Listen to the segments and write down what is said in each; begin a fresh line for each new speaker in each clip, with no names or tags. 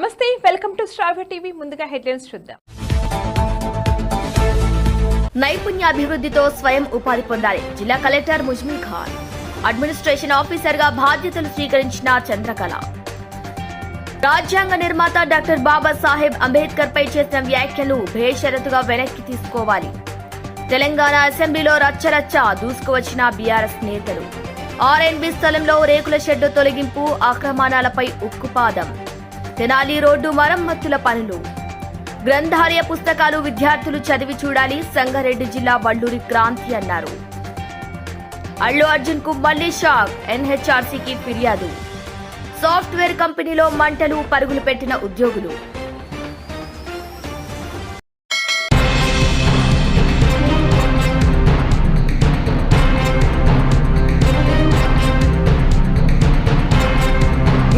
నమస్తే, welcome to star TV. ముందుగా headlines చూద్దాం.
నైపుణ్యాభివృద్ధితో స్వయం ఉపాధి పొందాలి. జిల్లా collector Muzammil Khan. Administration officer గా బాధ్యతలు స్వీకరించిన చంద్రకళ. రాజ్యాంగ నిర్మాత డాక్టర్ బాబాసాహెబ్ అంబేద్కర్ పై చేసిన వ్యాఖ్యలు బేషరతుగా వెనక్కి తీసుకోవాలి. తెలంగాణ అసెంబ్లీలో రచ్చరచ్చ దూసుకువచ్చిన బీఆర్ఎస్ నేతలు. ఆర్ఎన్బి స్థలంలో రేకుల షెడ్డు తొలగింపు, ఆక్రమణాలపై ఉక్కుపాదం. తెనాలి రోడ్డు మరమ్మతుల పనులు. గ్రంథాలయ పుస్తకాలు విద్యార్థులు చదివి చూడాలి. సంగారెడ్డి జిల్లా వల్లూరి క్రాంతి అన్నారు. అల్లు అర్జున్ కు మళ్లీ షాక్, ఎన్హెచ్ఆర్సీకి ఫిర్యాదు. సాఫ్ట్వేర్ కంపెనీలో మంటలు, పరుగులు పెట్టిన ఉద్యోగులు.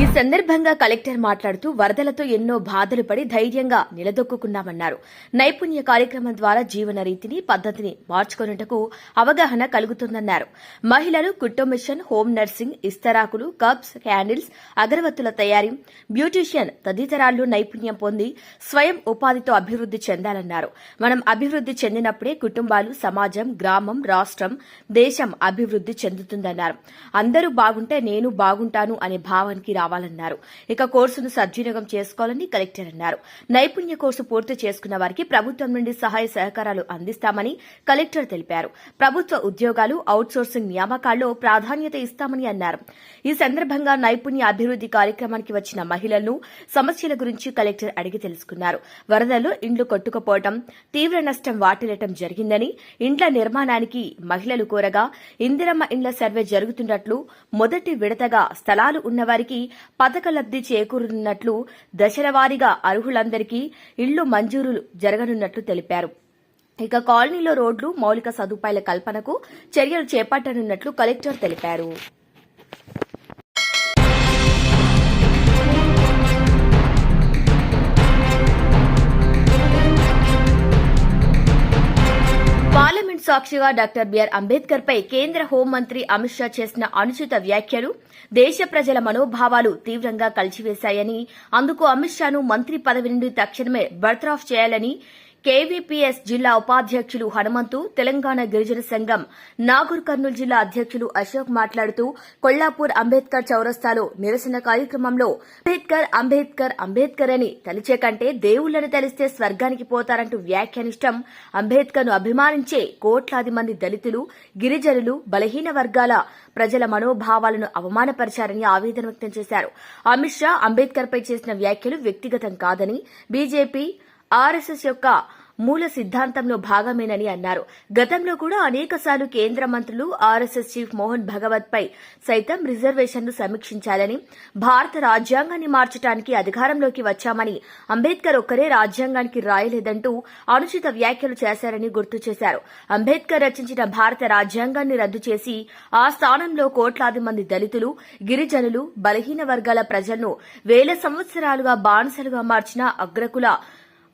ఈ సందర్భంగా కలెక్టర్ మాట్లాడుతూ వరదలతో ఎన్నో బాధలు పడి ధైర్యంగా నిలదొక్కున్నామన్నారు. నైపుణ్య కార్యక్రమం ద్వారా జీవన రీతిని, పద్దతిని మార్చుకున్నట్టుకు అవగాహన కలుగుతుందన్నారు. మహిళలు కుట్టు మిషన్, హోమ్ నర్సింగ్, ఇస్తరాకులు, కప్స్, క్యాండిల్స్, అగరవత్తుల తయారీ, బ్యూటీషియన్ తదితరాల్లో నైపుణ్యం పొంది స్వయం ఉపాధితో అభివృద్ది చెందాలన్నారు. మనం అభివృద్ది చెందినప్పుడే కుటుంబాలు, సమాజం, గ్రామం, రాష్ట్రం, దేశం అభివృద్ది చెందుతుందన్నారు. అందరూ బాగుంటే నేను బాగుంటాను అనే భావానికి రావాలన్నారు. ఇక కోర్సును సద్వినియోగం చేసుకోవాలని కలెక్టర్ అన్నారు. నైపుణ్య కోర్సు పూర్తి చేసుకున్న వారికి ప్రభుత్వం నుండి సహాయ సహకారాలు అందిస్తామని కలెక్టర్ తెలిపారు. ప్రభుత్వ ఉద్యోగాలు, అవుట్సోర్సింగ్ నియామకాల్లో ప్రాధాన్యత ఇస్తామని అన్నారు. ఈ సందర్భంగా నైపుణ్య అభివృద్ది కార్యక్రమానికి వచ్చిన మహిళలను సమస్యల గురించి కలెక్టర్ అడిగి తెలుసుకున్నారు. వరదల్లో ఇండ్లు కొట్టుకుపోవడం, తీవ్ర నష్టం వాటిల్లటం జరిగిందని, ఇండ్ల నిర్మాణానికి మహిళలు కోరగా ఇందిరమ్మ ఇండ్ల సర్వే జరుగుతున్నట్లు, మొదటి విడతగా స్థలాలు ఉన్నవారికి పథక లబ్ది చేకూరుతున్నట్లు, దశలవారీగా అర్హులందరికీ ఇళ్లు మంజూరు జరగనున్నట్లు తెలిపారు. ఇక కాలనీలో రోడ్లు, మౌలిక సదుపాయాల కల్పనకు చర్యలు చేపట్టనున్నట్లు కలెక్టర్ తెలిపారు. పార్లమెంట్ సాక్షిగా డాక్టర్ బిఆర్ అంబేద్కర్ పై కేంద్ర హోంమంత్రి అమిత్ షా చేసిన అనుచిత వ్యాఖ్యలు దేశ ప్రజల మనోభావాలు తీవ్రంగా కలిచివేశాయని, అందుకు అమిత్ షాను మంత్రి పదవి నుండి తక్షణమే బర్తరఫ్ చేయాలని కేవీపీఎస్ జిల్లా ఉపాధ్యక్షులు హనుమంతు, తెలంగాణ గిరిజన సంఘం నాగూర్ కర్నూలు జిల్లా అధ్యక్షులు అశోక్ మాట్లాడుతూ కొల్లాపూర్ అంబేద్కర్ చౌరస్తాలో నిరసన కార్యక్రమంలో అంబేద్కర్ అంబేద్కర్ అంబేద్కర్ అని తలిచే కంటే దేవుళ్లను తలిస్తే స్వర్గానికి పోతారంటూ వ్యాఖ్యానిష్టం. అంబేద్కర్ ను అభిమానించే కోట్లాది మంది దళితులు, గిరిజనులు, బలహీన వర్గాల ప్రజల మనోభావాలను అవమానపరిచారని ఆవేదన వ్యక్తం చేశారు. అమిత్ షా అంబేద్కర్ పై చేసిన వ్యాఖ్యలు వ్యక్తిగతం కాదని, బీజేపీ, ఆర్ఎస్ఎస్ యొక్క మూల సిద్ధాంతంలో భాగమేనని అన్నారు. గతంలో కూడా అనేకసార్లు కేంద్ర మంత్రులు, ఆర్ఎస్ఎస్ చీఫ్ మోహన్ భగవత్ పై సైతం రిజర్వేషన్లు సమీక్షించాలని, భారత రాజ్యాంగాన్ని మార్చడానికి అధికారంలోకి వచ్చామని, అంబేద్కర్ ఒక్కరే రాజ్యాంగానికి రాయలేదంటూ అనుచిత వ్యాఖ్యలు చేశారని గుర్తు చేశారు. అంబేద్కర్ రచించిన భారత రాజ్యాంగాన్ని రద్దు చేసి ఆ స్థానంలో కోట్లాది మంది దళితులు, గిరిజనులు, బలహీన వర్గాల ప్రజలను వేల సంవత్సరాలుగా బానిసలుగా మార్చిన అగ్రకుల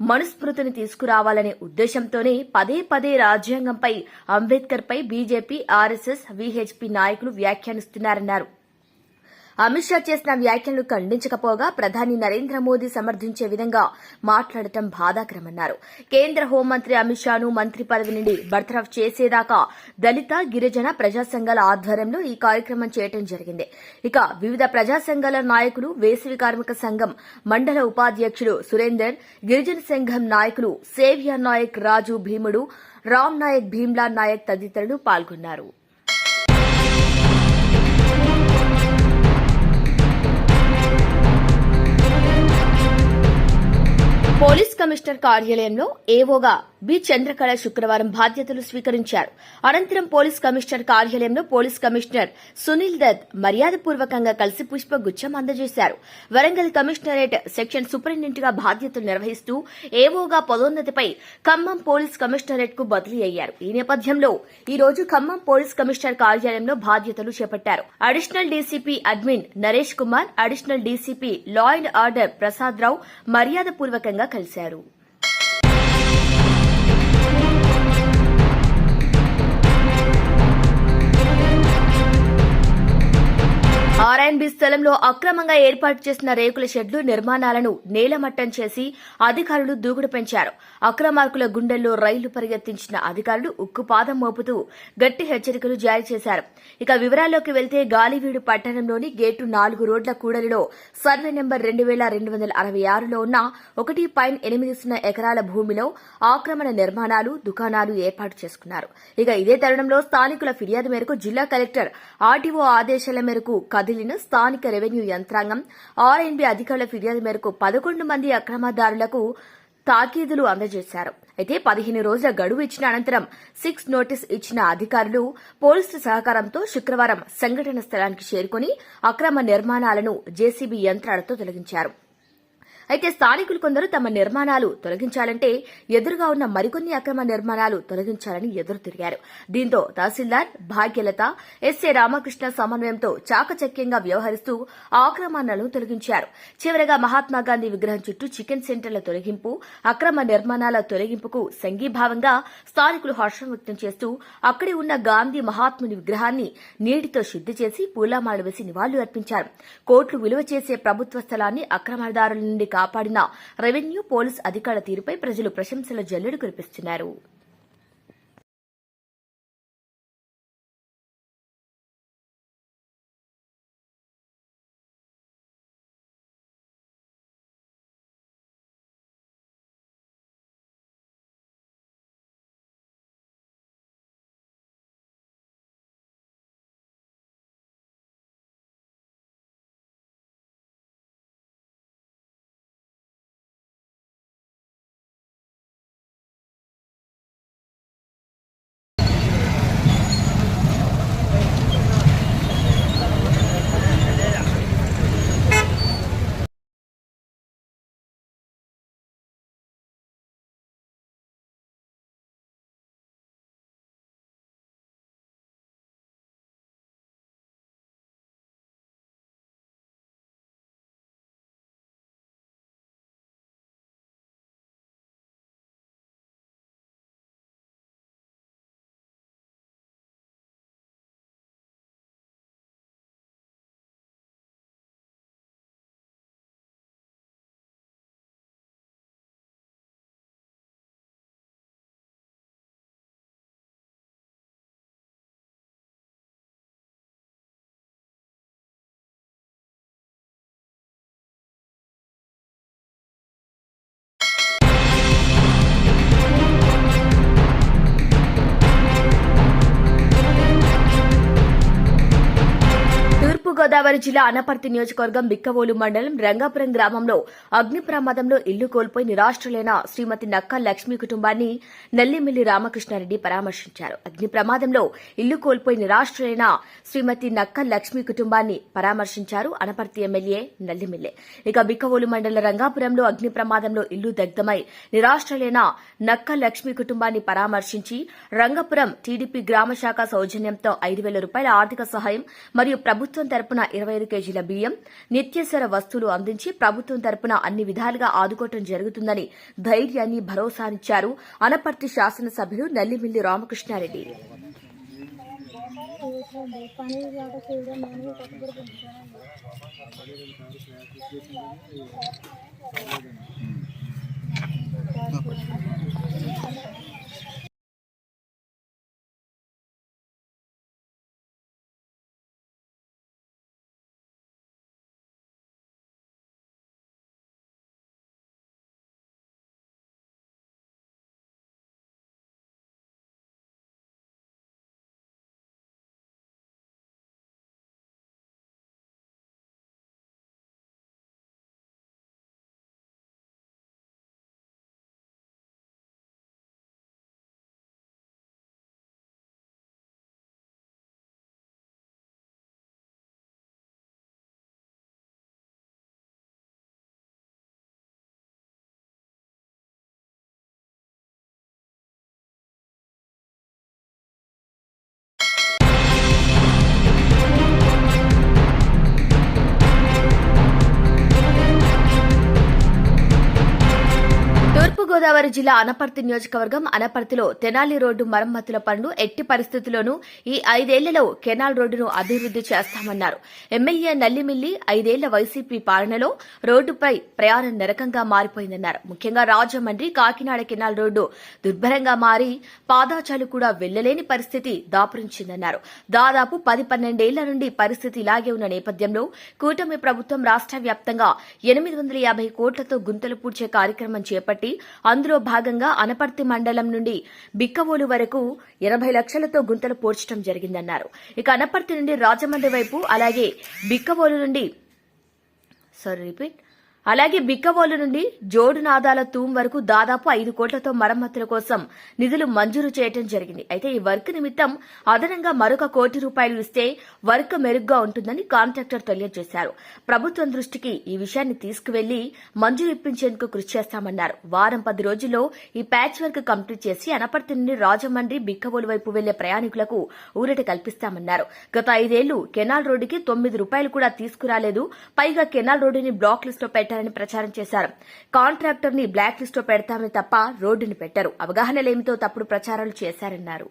మనుస్మృతిని తీసుకురావాలనే ఉద్దేశంతోనే పదే పదే రాజ్యాంగంపై, అంబేద్కర్ పై బీజేపీ, ఆర్ఎస్ఎస్, వీహెచ్పీ నాయకులు వ్యాఖ్యానిస్తున్నారన్నారు. అమిత్ షా చేసిన వ్యాఖ్యలను ఖండించకపోగా ప్రధాని నరేంద్ర మోదీ సమర్థించే విధంగా మాట్లాడటం బాధాకరమన్నారు. కేంద్ర హోంమంత్రి అమిత్ షాను మంత్రి పదవి నుండి బర్తరఫ్ చేసేదాకా దళిత, గిరిజన ప్రజా సంఘాల ఆధ్వర్యంలో ఈ కార్యక్రమం చేయడం జరిగింది. ఇక వివిధ ప్రజా సంఘాల నాయకులు, వేసవి కార్మిక సంఘం మండల ఉపాధ్యక్షుడు సురేందర్, గిరిజన సంఘం నాయకులు సేవ్యర్ నాయక్, రాజు భీముడు, రామ్ నాయక్, భీమ్లా నాయక్ తదితరులు పాల్గొన్నారు. పోలీస్ కమిషనర్ కార్యాలయంలో ఏవోగా బి చంద్రకళ శుక్రవారం బాధ్యతలు స్వీకరించారు. అనంతరం పోలీస్ కమిషనర్ కార్యాలయంలో పోలీస్ కమిషనర్ సునీల్ దత్ మర్యాదపూర్వకంగా కలిసి పుష్పగుచ్చం అందజేశారు. వరంగల్ కమిషనరేట్ సెక్షన్ సూపరింటెండెంట్ గా బాధ్యతలు నిర్వహిస్తూ ఏవోగా పదోన్నతిపై ఖమ్మం పోలీస్ కమిషనరేట్ కు బదిలీ అయ్యారు. ఈ నేపథ్యంలో ఈ రోజు ఖమ్మం పోలీస్ కమిషనర్ కార్యాలయంలో బాధ్యతలు చేపట్టారు. Additional DCP admin Naresh Kumar, additional DCP law and order Prasad Rao మర్యాదపూర్వకంగా కలిశారు. ఆర్ఐ ఆర్ఎండ్బి స్థలంలో అక్రమంగా ఏర్పాటు చేసిన రేకుల షెడ్లు నిర్మాణాలను నేలమట్టం చేసి అధికారులు దూకుడు పెంచారు. అక్రమార్కుల గుండెల్లో రైలు పరిగెత్తించిన అధికారులు ఉక్కుపాదం మోపుతూ గట్టి హెచ్చరికలు జారీ చేశారు. ఇక వివరాల్లోకి వెళ్తే గాలివీడు పట్టణంలోని గేటు 4 రోడ్ల కూడలిలో సర్వే నెంబర్ 2266లో ఉన్న 1.80 ఎకరాల భూమిలో ఆక్రమణ నిర్మాణాలు, దుకాణాలు ఏర్పాటు చేసుకున్నారు. ఇక ఇదే తరుణంలో స్థానికుల ఫిర్యాదు మేరకు జిల్లా కలెక్టర్ ఆర్డీఓ ఆదేశాల మేరకు కదిలిన స్థానిక రెవెన్యూ యంత్రాంగం ఆర్ఎండ్బి అధికారుల ఫిర్యాదు మేరకు 11 మంది అక్రమదారులకు తాకీదులు అందజేశారు. అయితే 15 రోజుల గడువు ఇచ్చిన అనంతరం 6 నోటీస్ ఇచ్చిన అధికారులు పోలీసుల సహకారంతో శుక్రవారం సంఘటన స్థలానికి చేరుకుని అక్రమ నిర్మాణాలను జేసీబీ యంత్రాలతో తొలగించారు. అయితే స్థానికులు కొందరు తమ నిర్మాణాలు తొలగించాలంటే ఎదురుగా ఉన్న మరికొన్ని అక్రమ నిర్మాణాలు తొలగించాలని ఎదురు తిరిగారు. దీంతో తహసీల్దార్ భాగ్యలత, ఎస్ఏ రామకృష్ణ సమన్వయంతో చాకచక్యంగా వ్యవహరిస్తూ ఆక్రమణలను తొలగించారు. చివరగా మహాత్మాగాంధీ విగ్రహం చుట్టూ చికెన్ సెంటర్ల తొలగింపు, అక్రమ నిర్మాణాల తొలగింపుకు సంఘీభావంగా స్థానికులు హర్షం వ్యక్తం చేస్తూ అక్కడే ఉన్న గాంధీ మహాత్ముని విగ్రహాన్ని నీటితో శుద్ది చేసి పూలమాల వేసి నివాళులు అర్పించారు. కోట్లు విలువ చేసే ప్రభుత్వ స్థలాన్ని అక్రమదారుల నుండి కాపాడిన రెవెన్యూ, పోలీస్ అధికారుల తీరుపై ప్రజలు ప్రశంసల జల్లుడు కురిపిస్తున్నారు. గోదావరి జిల్లా అనపర్తి నియోజకవర్గం బిక్కవోలు మండలం రంగాపురం గ్రామంలో అగ్ని ప్రమాదంలో ఇల్లు కోల్పోయి నిరాశ్రులైన శ్రీమతి నక్క లక్ష్మి కుటుంబాన్ని నల్లిమిల్లి రామకృష్ణారెడ్డి పరామర్శించారు. అగ్ని ప్రమాదంలో ఇల్లు కోల్పోయి నిరాశ్రులైన శ్రీమతి నక్క లక్ష్మి కుటుంబాన్ని పరామర్శించారు అనపర్తి ఎమ్మెల్యే నల్లిమిల్లె. ఇక బిక్కవోలు మండల రంగాపురంలో అగ్ని ప్రమాదంలో ఇల్లు దగ్ధమై నిరాశ్రులైన నక్క లక్ష్మి కుటుంబాన్ని పరామర్శించి రంగాపురం టీడీపీ గ్రామ శాఖ సౌజన్యంతో 5,000 రూపాయల ఆర్థిక సహాయం మరియు ప్రభుత్వం తరపున 25 కేజీల బియ్యం, నిత్యావసర వస్తువులు అందించి ప్రభుత్వం తరపున అన్ని విధాలుగా ఆదుకోవటం జరుగుతుందని ధైర్యాన్ని, భరోసానిచ్చారు అనపర్తి శాసనసభ్యులు నల్లిమిల్లి రామకృష్ణారెడ్డి. తూర్పుగోదావరి జిల్లా అనపర్తి నియోజకవర్గం అనపర్తిలో తెనాలి రోడ్డు మరమ్మతుల పనులు ఎట్టి పరిస్థితుల్లోనూ ఈ 5 ఏళ్లలో కెనాల్ రోడ్డును అభివృద్ది చేస్తామన్నారు. ఎమ్మెల్యే నల్లిమిల్లి 5 ఏళ్ల వైసీపీ పాలనలో రోడ్డుపై ప్రయాణం నరకంగా మారిపోయిందన్నారు. ముఖ్యంగా రాజమండ్రి కాకినాడ కెనాల్ రోడ్డు దుర్భరంగా మారి పాదాచాలు కూడా వెళ్లలేని పరిస్థితి దాపురించిందన్నారు. దాదాపు 10-12 ఏళ్ల నుండి పరిస్థితి ఇలాగే ఉన్న నేపథ్యంలో కూటమి ప్రభుత్వం రాష్ట్ర వ్యాప్తంగా 850 కోట్లతో గుంతలు పూడ్చే కార్యక్రమం చేపట్టి అందులో భాగంగా అనపర్తి మండలం నుండి బిక్కవోలు వరకు 80 లక్షలతో గుంతలు పూడ్చడం జరిగిందన్నారు. ఇక అనపర్తి నుండి రాజమండ్రి వైపు అలాగే బిక్కవోలు నుండి జోడునాదాల తూమ్ వరకు దాదాపు 5 కోట్లతో మరమ్మతుల కోసం నిధులు మంజూరు చేయడం జరిగింది. అయితే ఈ వర్క్ నిమిత్తం అదనంగా మరొక ₹1 కోటి ఇస్తే వర్క్ మెరుగ్గా ఉంటుందని కాంట్రాక్టర్ తెలియజేశారు. ప్రభుత్వం దృష్టికి ఈ విషయాన్ని తీసుకువెళ్లి మంజూరు ఇప్పించేందుకు కృషి చేస్తామన్నారు. వారం 10 రోజుల్లో ఈ ప్యాచ్ వర్క్ కంప్లీట్ చేసి అనపర్తి నుండి రాజమండ్రి బిక్కవోలు వైపు వెళ్లే ప్రయాణికులకు ఊరట కల్పిస్తామన్నారు. గత 5 ఏళ్లు కెనాల్ రోడ్డుకి ₹9 కూడా తీసుకురాలేదు. పైగా కెనాల్ రోడ్డుని బ్లాక్ లిస్ట్ లో పెట్టారని ప్రచారం చేశారు. కాంట్రాక్టర్ ని బ్లాక్ లిస్ట్ లో పెడతామని తప్ప రోడ్డుని పెట్టారు. అవగాహన లేమితో తప్పుడు ప్రచారాలు చేశారన్నారు.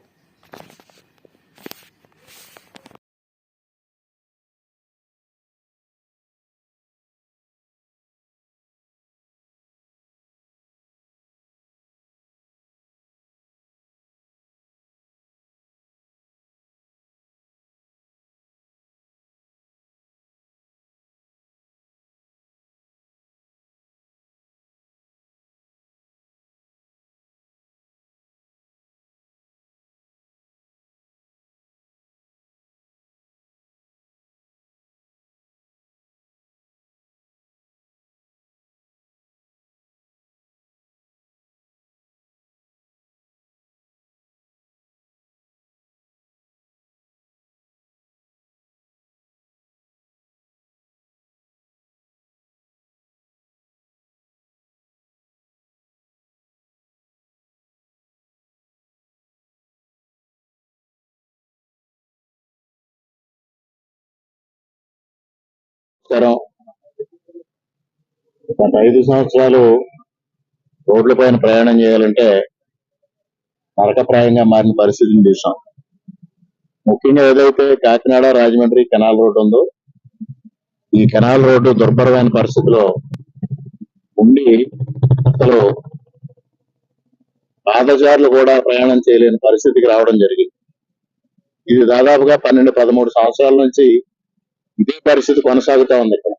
గత 5 సంవత్సరాలు రోడ్ల పైన ప్రయాణం చేయాలంటే నరకప్రాయంగా మారిన పరిస్థితిని చూసాం. ముఖ్యంగా ఏదైతే కాకినాడ రాజమండ్రి కెనాల్ రోడ్డు ఉందో ఈ కెనాల్ రోడ్డు దుర్భరమైన పరిస్థితిలో ఉండి అసలు పాదచారులు కూడా ప్రయాణం చేయలేని పరిస్థితికి రావడం జరిగింది. ఇది దాదాపుగా 12-13 సంవత్సరాల నుంచి ఇదే పరిస్థితి కొనసాగుతా ఉంది. ఇక్కడ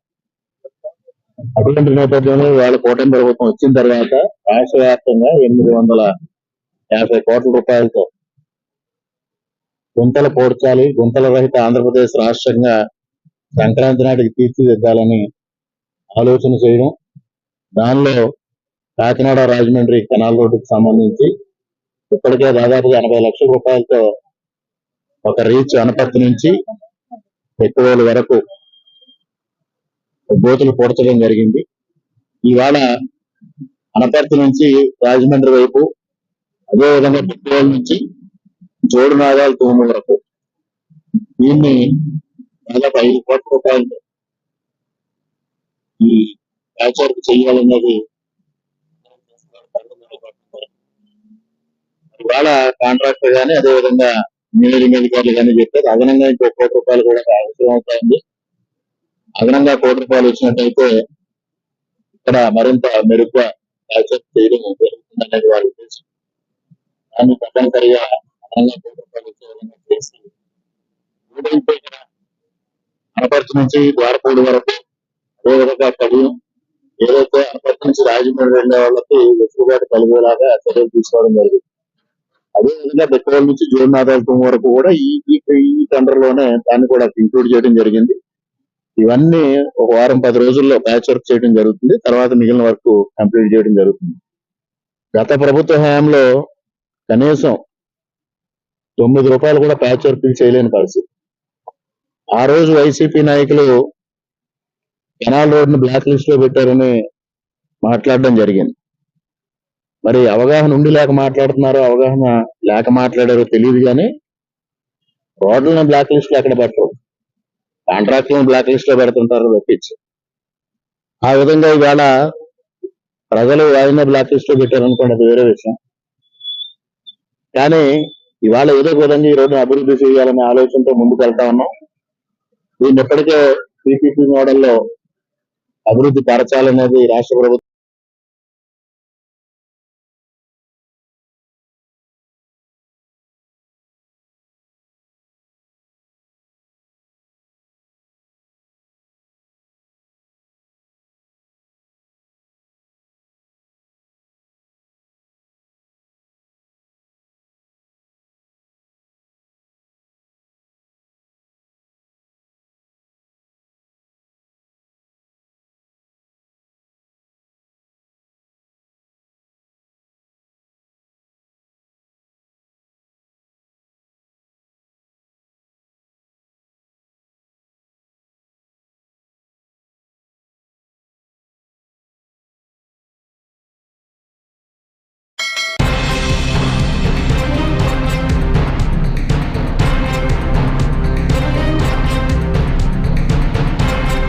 అటువంటి నేపథ్యంలో వాళ్ళ కూటమి ప్రభుత్వం వచ్చిన తర్వాత రాష్ట్ర వ్యాప్తంగా 850 కోట్ల రూపాయలతో గుంతలు పూడ్చాలి, గుంతల రహిత ఆంధ్రప్రదేశ్ రాష్ట్రంగా సంక్రాంతి నాటికి తీర్చిదిద్దాలని ఆలోచన చేయడం, దానిలో కాకినాడ రాజమండ్రి కెనాల్ రోడ్డుకు సంబంధించి ఇప్పటికే దాదాపుగా 80 లక్షల రూపాయలతో ఒక రీచ్ అనపర్తి నుంచి ఎక్కువలు వరకు గోతులు పూడ్చడం జరిగింది. ఇవాళ అనపర్తి నుంచి రాజమండ్రి వైపు, అదేవిధంగా బిక్కవోలు నుంచి జోడునాదాల తూము వరకు దీన్ని దాదాపు 5 కోట్ల రూపాయలతో ఈ ప్యాచ్ వర్క్ చేయాలన్నది ఇవాళ కాంట్రాక్టర్ గానీ అదేవిధంగా ఇంజనీరింగ్ అధికారులు కానీ చెప్పారు. అదనంగా ఇంకో ₹1 కోటి కూడా అవసరం అవుతుంది. అదనంగా ₹1 కోటి వచ్చినట్టయితే ఇక్కడ మరింత మెరుగ్గా ప్యాచ్ వర్క్ చేయడం జరుగుతుందనేది వాళ్ళ ఉద్దేశం. దాన్ని తప్పనిసరిగా అదనంగా ₹1 వచ్చే విధంగా చేసి ఏదైతే అనపర్తి నుంచి ద్వారపూడి వరకు అదేవిధంగా కడియం ఏదైతే అనపర్తి నుంచి రాజమండ్రి వెళ్లే వాళ్ళకి వెసులుబాటు కలిగేలాగా చర్యలు తీసుకోవడం జరిగింది. అదేవిధంగా బిక్కవోలు నుంచి జోడునాదాల తూము వరకు కూడా ఈ టెండర్ లోనే దాన్ని కూడా ఇంక్లూడ్ చేయడం జరిగింది. ఇవన్నీ ఒక వారం 10 రోజుల్లో ప్యాచ్ వర్క్ చేయడం జరుగుతుంది. తర్వాత మిగిలిన వర్క్ కంప్లీట్ చేయడం జరుగుతుంది. గత ప్రభుత్వ హయాంలో కనీసం ₹9 కూడా ప్యాచ్ వర్క్ చేయలేని పరిస్థితి. ఆ రోజు వైసీపీ నాయకులు కెనాల్ రోడ్డును బ్లాక్ లిస్ట్ లో పెట్టారని మాట్లాడడం జరిగింది. మరి అవగాహన ఉండి లేక మాట్లాడుతున్నారో అవగాహన లేక మాట్లాడారో తెలియదు కానీ రోడ్లను బ్లాక్ లిస్ట్ లో ఎక్కడ పెట్టరు, కాంట్రాక్టులను బ్లాక్ లిస్ట్ లో పెడుతుంటారు తప్పించి. ఆ విధంగా ఇవాళ ప్రజలు ఆయన బ్లాక్ లిస్ట్ లో పెట్టారనుకోండి, అది వేరే విషయం. కానీ ఇవాళ ఏదో ఒక విధంగా ఈ రోజు అభివృద్ధి చేయాలనే ఆలోచనతో ముందుకు వెళ్తా ఉన్నాం. దీన్ని ఎప్పటికే పీపీపీ మోడల్లో అభివృద్ధి పరచాలనేది రాష్ట్ర ప్రభుత్వం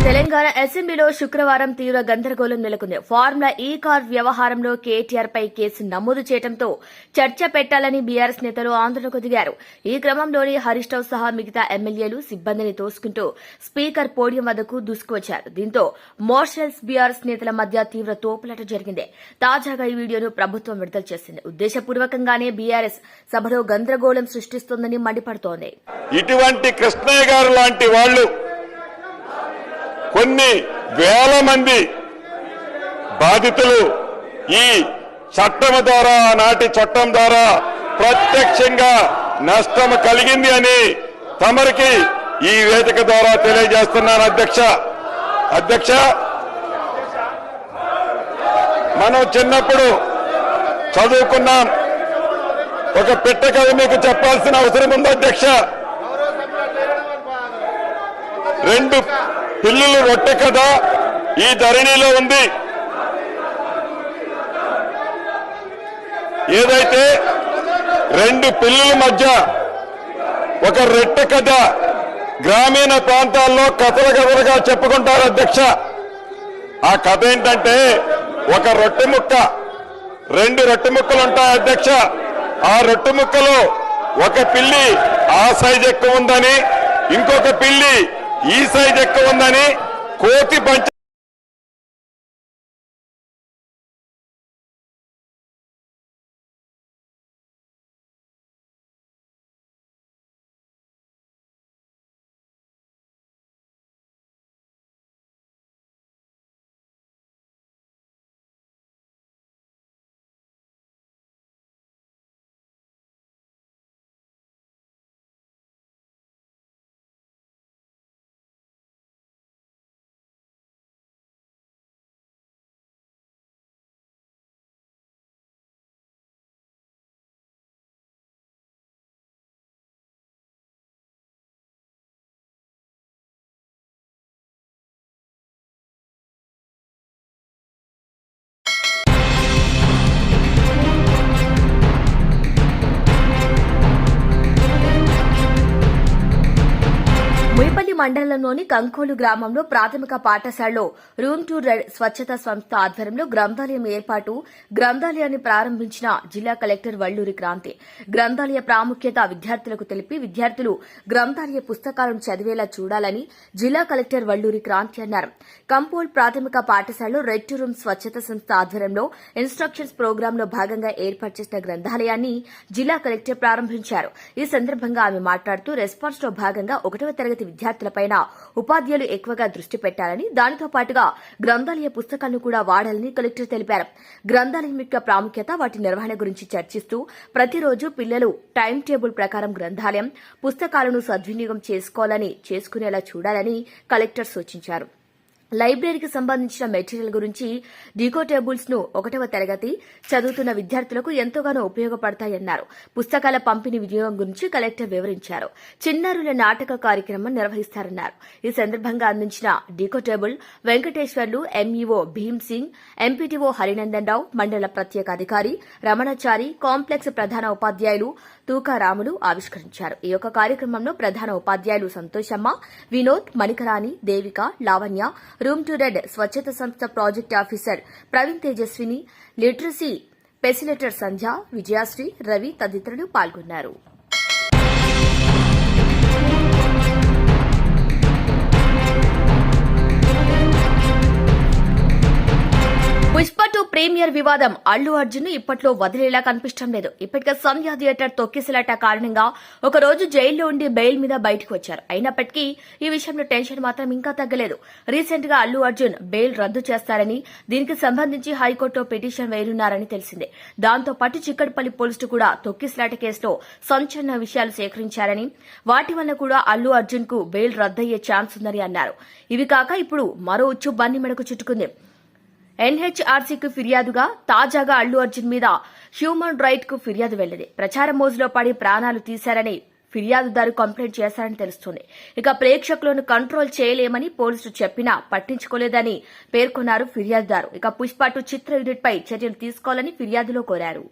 తెలంగాణ అసెంబ్లీలో శుక్రవారం తీవ్ర గందరగోళం నెలకొంది. ఫార్ములా ఈ కార్ వ్యవహారంలో కేటీఆర్ పై కేసు నమోదు చేయడంతో చర్చ పెట్టాలని బీఆర్ఎస్ నేతలు ఆందోళనకు దిగారు. ఈ క్రమంలోనే హరీష్ రావు సహా మిగతా ఎమ్మెల్యేలు సిబ్బందిని తోసుకుంటూ స్పీకర్ పోడియం వద్దకు దూసుకువచ్చారు. దీంతో మోర్షల్స్ బీఆర్ఎస్ నేతల మధ్య తీవ్ర తోపులాట జరిగింది. తాజాగా ఈ వీడియోను ప్రభుత్వం విడుదల చేసింది. ఉద్దేశపూర్వకంగానే బీఆర్ఎస్ సభలో గందరగోళం సృష్టిస్తోందని మండిపడుతోంది.
ఇటువంటి కృష్ణయ్య గారు లాంటి వాళ్ళు కొన్ని వేల మంది బాధితులు ఈ చట్టం ద్వారా, నాటి చట్టం ద్వారా ప్రత్యక్షంగా నష్టం కలిగింది అని తమరికి ఈ వేదిక ద్వారా తెలియజేస్తున్నాను. అధ్యక్ష, మనం చిన్నప్పుడు చదువుకున్నాం. ఒక పిట్ట కథ మీకు చెప్పాల్సిన అవసరం ఉంది అధ్యక్ష. 2 పిల్లులు రొట్టె కథ ఈ ధరణిలో ఉంది. ఏదైతే 2 పిల్లుల మధ్య ఒక రొట్టె కథ గ్రామీణ ప్రాంతాల్లో కథలుగా చెప్పుకుంటారు అధ్యక్ష. ఆ కథ ఏంటంటే, ఒక రొట్టె ముక్క, 2 రొట్టె ముక్కలు ఉంటాయి అధ్యక్ష. ఆ రొట్టె ముక్కలో ఒక పిల్లి ఆ సైజ్ ఎక్కువ ఉందని, ఇంకొక పిల్లి ఈ సైజ్ ఎక్కువ ఉందని కోతి పంచ
మండలంలోని కంకోలు గ్రామంలో ప్రాథమిక పాఠశాలలో రూమ్ టు రెడ్ స్వచ్ఛత సంస్థ ఆధ్వర్యంలో గ్రంథాలయం ఏర్పాటు, గ్రంథాలయాన్ని ప్రారంభించిన జిల్లా కలెక్టర్ వల్లూరి క్రాంతి. గ్రంథాలయ ప్రాముఖ్యత విద్యార్థులకు తెలిపి విద్యార్థులు గ్రంథాలయ పుస్తకాలను చదివేలా చూడాలని జిల్లా కలెక్టర్ వల్లూరి క్రాంతి అన్నారు. కంపోల్ ప్రాథమిక పాఠశాలలో రెడ్ టు రూమ్ స్వచ్ఛత సంస్థ ఆధ్వర్యంలో ఇన్స్ట్రక్షన్స్ ప్రోగ్రాంలో భాగంగా ఏర్పాటు చేసిన గ్రంథాలయాన్ని జిల్లా కలెక్టర్ ప్రారంభించారు. ఈ సందర్భంగా ఆమె మాట్లాడుతూ రెస్పాన్స్ లో భాగంగా 1వ తరగతి విద్యార్థులపైన ఉపాధ్యాయులు ఎక్కువగా దృష్టి పెట్టాలని, దానితో పాటుగా గ్రంథాలయ పుస్తకాలను కూడా వాడాలని కలెక్టర్ తెలిపారు. గ్రంథాలయం యొక్క ప్రాముఖ్యత, వాటి నిర్వహణ గురించి చర్చిస్తూ ప్రతిరోజు పిల్లలు టైం టేబుల్ ప్రకారం గ్రంథాలయం పుస్తకాలను సద్వినియోగం చేసుకునేలా చూడాలని కలెక్టర్ సూచించారు. లైబ్రరీకి సంబంధించిన మెటీరియల్ గురించి డీకో టేబుల్స్ ను 1వ తరగతి చదువుతున్న విద్యార్థులకు ఎంతగానో ఉపయోగపడతాయన్నారు. పుస్తకాల పంపిణీ వినియోగం గురించి కలెక్టర్ వివరించారు. చిన్నారుల నాటక కార్యక్రమం నిర్వహిస్తారన్నారు. ఈ సందర్భంగా అందించిన డీకో టేబుల్ వెంకటేశ్వర్లు, ఎంఈఓ భీమ్ సింగ్, ఎంపీటీఓ హరినందన్ రావు, మండల ప్రత్యేక అధికారి రమణాచారి, కాంప్లెక్స్ ప్రధాన ఉపాధ్యాయులు తూకారాములు ఆవిష్కరించారు. ఈ యొక్క కార్యక్రమంలో ప్రధాన ఉపాధ్యాయులు Santhoshamma, Vinod, Manikarani, Devika, Lavanya, room to read స్వచ్ఛత సంస్థ project officer Praveen Tejaswini, literacy facilitator Sandhya, Vijayasri, Ravi తదితరులు పాల్గొన్నారు. పుష్ప 2 ప్రీమియర్ వివాదం అల్లు అర్జున్ ఇప్పట్లో వదిలేలా కనిపించడం లేదు. ఇప్పటికే సంధ్య థియేటర్ తొక్కిసలాట కారణంగా ఒక రోజు జైల్లో ఉండి బెయిల్ మీద బయటకు వచ్చారు. అయినప్పటికీ ఈ విషయంలో టెన్షన్ మాత్రం ఇంకా తగ్గలేదు. రీసెంట్ గా అల్లు అర్జున్ బెయిల్ రద్దు చేస్తారని, దీనికి సంబంధించి హైకోర్టులో పిటిషన్ వేయనున్నారని తెలిసిందే. దాంతో పాటు చిక్కడపల్లి పోలీసులు కూడా తొక్కిసలాట కేసులో సంచలన విషయాలు సేకరించారని, వాటి వల్ల కూడా అల్లు అర్జున్ కు బెయిల్ రద్దయ్యే ఛాన్స్ ఉందని అన్నారు. ఇవి కాక ఇప్పుడు మరో ఉచ్చు బన్నీ మెడకు చుట్టుకుంది. ఎన్హెచ్ఆర్సీకి ఫిర్యాదుగా తాజాగా అల్లు అర్జున్ మీద హ్యూమన్ రైట్ కు ఫిర్యాదు వెళ్లింది. ప్రచారం మోజులో పడి ప్రాణాలు తీశారని ఫిర్యాదుదారు కంప్లైంట్ చేశారని తెలుస్తోంది. ఇక ప్రేక్షకులను కంట్రోల్ చేయలేమని పోలీసులు చెప్పినా పట్టించుకోలేదని పేర్కొన్నారు ఫిర్యాదుదారు. ఇక పుష్ప 2 చిత్ర యూనిట్ పై చర్యలు తీసుకోవాలని ఫిర్యాదులో కోరారు.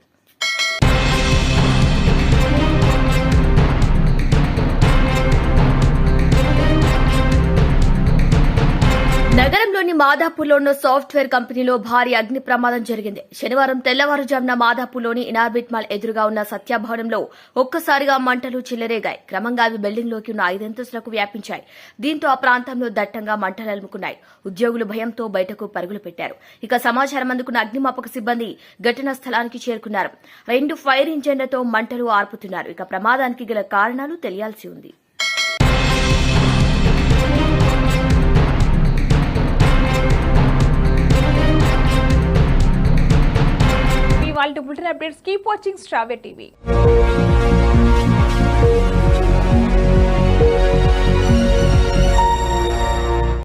నగరంలోని మాదాపూర్లో ఉన్న సాఫ్ట్వేర్ కంపెనీలో భారీ అగ్ని ప్రమాదం జరిగింది. శనివారం తెల్లవారుజామున మాదాపూర్లోని ఇనార్బిట్ మాల్ ఎదురుగా ఉన్న సత్యభవనంలో ఒక్కసారిగా మంటలు చెలరేగాయి. క్రమంగా అవి బిల్డింగ్లోకి ఉన్న 5 అంతస్తులకు వ్యాపించాయి. దీంతో ఆ ప్రాంతంలో దట్టంగా మంటలు అలుముకున్నాయి. ఉద్యోగులు భయంతో బయటకు పరుగులు పెట్టారు. ఇక సమాచారం అందుకున్న అగ్నిమాపక సిబ్బంది ఘటనా స్థలానికి చేరుకున్నారు. 2 ఫైర్ ఇంజన్లతో మంటలు ఆర్పుతున్నారు. ఇక ప్రమాదానికి గల కారణాలు తెలియాల్సి ఉంది.
వాళ్ళ బులెటిన్ అప్డేట్స్ కీప్ వాచింగ్ స్ట్రావే టీవీ.